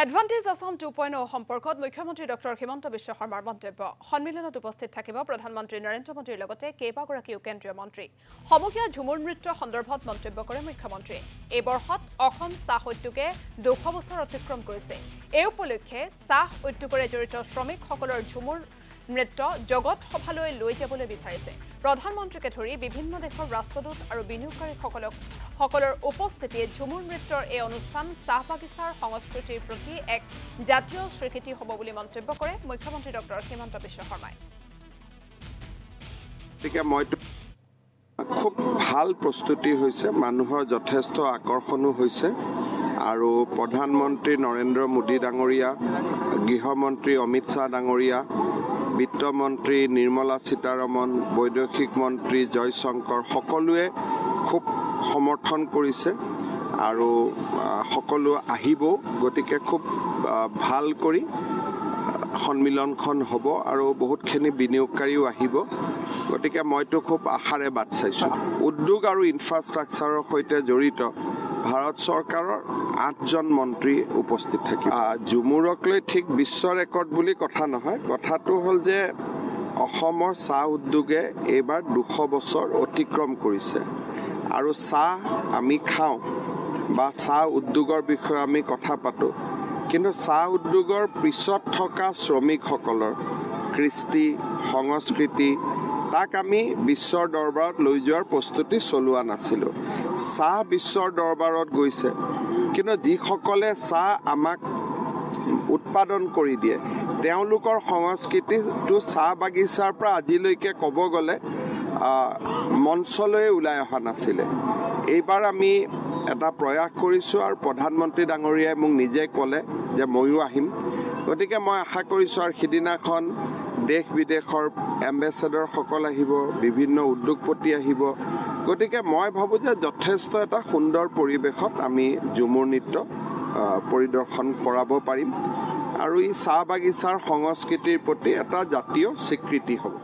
advantage Assam 2.0 সম্পৰ্কত মুখ্যমন্ত্ৰী doctor Himanta Biswa শৰ্মাৰ মন্তব্য সন্মিলনত উপস্থিত থাকিব প্ৰধানমন্ত্ৰী নৰেন্দ্ৰ মোদীৰ লগতে কেইবাগৰাকীও কেন্দ্ৰীয় মন্ত্ৰী সমগ্ৰ ঝুমুৰ নৃত্য সন্দৰ্ভত মন্তব্য কৰে মুখ্যমন্ত্ৰীয়ে এই বৰ্ষত অসম চাহ উদ্যোগে 200 বছৰ অতিক্ৰম কৰিছে এই উপলক্ষে চাহ উদ্যোগৰে জড়িত শ্ৰমিকসকলৰ ঝুমুৰ নৃত্য জগত সভালৈ লৈ যাবলৈ বিচাৰিছে প্ৰধানমন্ত্ৰীকে ধৰি বিভিন্ন দেশৰ ৰাষ্ট্ৰদূত আৰু বিনিয়োগকাৰীসকলৰ উপস্থিতিত ঝুমুৰ নৃত্যৰ এই অনুষ্ঠান চাহ বাগিচাৰ সংস্কৃতিৰ প্ৰতি এক জাতীয় স্বীকৃতি হ'ব বুলি মন্তব্য কৰে মুখ্যমন্ত্ৰী ডক্টৰ হিমন্ত বিশ্ব শৰ্মাই খুব ভাল প্ৰস্তুতি হৈছে মানুহৰ যথেষ্ট আকৰ্ষণো হৈছে আৰু প্ৰধানমন্ত্ৰী নৰেন্দ্ৰ মোদী ডাঙৰীয়া গৃহমন্ত্ৰী অমিত শাহ ডাঙৰীয়া বিত্তমন্ত্ৰী নিৰ্মলা সীতাৰমণ বৈদেশিক মন্ত্ৰী জয়শংকৰ সকলোৱে খুব সমৰ্থন কৰিছে আৰু সকলো আহিব গতিকে খুব ভাল কৰি সন্মিলনখন হ'ব আৰু বহুতখিনি বিনিয়োগকাৰীও আহিব গতিকে মইতো খুব আশাৰে বাট চাইছোঁ উদ্যোগ আৰু ইনফ্ৰাষ্ট্ৰাকচাৰৰ সৈতে জড়িত ভাৰত চৰকাৰৰ 8জন মন্ত্ৰী উপস্থিত থাকিব ঝুমুৰক লৈ ঠিক বিশ্ব ৰেকৰ্ড বুলি কথা নহয় কথাটো হ'ল যে অসমৰ চাহ উদ্যোগে এইবাৰ 200 বছৰ অতিক্ৰম কৰিছে আৰু চাহ আমি খাওঁ বা চাহ উদ্যোগৰ বিষয়ে আমি কথা পাতোঁ কিন্তু চাহ উদ্যোগৰ পিছত থকা শ্ৰমিকসকলৰ কৃষ্টি সংস্কৃতি তাক আমি বিশ্বৰ দৰবাৰত লৈ যোৱাৰ প্ৰস্তুতি চলোৱা নাছিলোঁ চাহ বিশ্বৰ দৰবাৰত গৈছে কিন্তু যিসকলে চাহ আমাক উৎপাদন কৰি দিয়ে তেওঁলোকৰ সংস্কৃতিটো চাহ বাগিচাৰ পৰা আজিলৈকে ক'ব গ'লে মঞ্চলৈ ওলাই অহা নাছিলে এইবাৰ আমি এটা প্ৰয়াস কৰিছোঁ আৰু প্ৰধানমন্ত্ৰী ডাঙৰীয়াই মোক নিজে ক'লে যে ময়ো আহিম গতিকে মই আশা কৰিছোঁ আৰু সিদিনাখন দেশ বিদেশৰ এম্বেচেডৰসকল আহিব বিভিন্ন উদ্যোগপতি আহিব গতিকে মই ভাবোঁ যে যথেষ্ট এটা সুন্দৰ পৰিৱেশত আমি ঝুমুৰ নৃত্য পৰিদৰ্শন কৰাব পাৰিম আৰু ই চাহ বাগিচাৰ সংস্কৃতিৰ প্ৰতি এটা জাতীয় স্বীকৃতি হ'ব